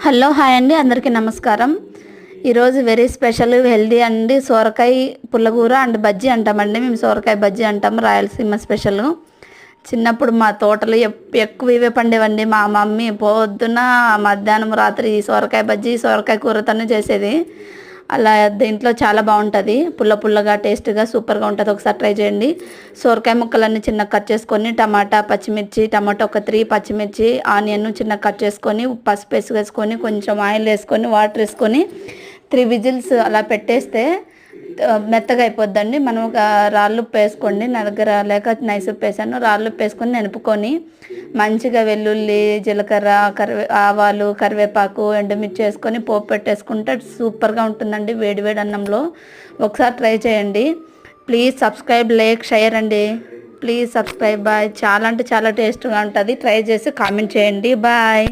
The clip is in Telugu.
హలో హాయ్ అండి, అందరికీ నమస్కారం. ఈరోజు వెరీ స్పెషల్ హెల్దీ అండి. సొరకాయ పుల్లగూర అండ్ బజ్జీ అంటామండి. మేము సొరకాయ బజ్జీ అంటాము, రాయలసీమ స్పెషల్. చిన్నప్పుడు మా తోటలు ఎక్కువ ఇవే పండేవండి. మా మమ్మీ పొద్దున మధ్యాహ్నం రాత్రి సొరకాయ బజ్జీ సొరకాయ కూరతోనే చేసేది. అలా దీంట్లో చాలా బాగుంటుంది, పుల్ల పుల్లగా టేస్ట్గా సూపర్గా ఉంటుంది. ఒకసారి ట్రై చేయండి. సొరకాయ ముక్కలన్నీ చిన్న కట్ చేసుకొని టమాటా పచ్చిమిర్చి, టమాటా ఒక 3 పచ్చిమిర్చి, ఆనియన్ చిన్న కట్ చేసుకొని పసుపు వేసుకొని కొంచెం ఆయిల్ వేసుకొని వాటర్ వేసుకొని 3 విజిల్స్ అలా పెట్టేస్తే మెత్తగా అయిపోద్దండి. మనం ఒక రాళ్ళుప్పు వేసుకోండి. నా దగ్గర లేక నైస్ ఉప్పు వేసాను. రాళ్ళుప్పు వేసుకొని నెనుపుకొని మంచిగా వెల్లుల్లి, జీలకర్ర, ఆవాలు, కరివేపాకు, ఎండుమిర్చి వేసుకొని పోపు పెట్టేసుకుంటే సూపర్గా ఉంటుందండి వేడి వేడి అన్నంలో. ఒకసారి ట్రై చేయండి. ప్లీజ్ సబ్స్క్రైబ్, లైక్, షేర్ అండి. Please subscribe. బాయ్. చాలా అంటే చాలా టేస్ట్గా ఉంటుంది. ట్రై చేసి కామెంట్ చేయండి. బాయ్.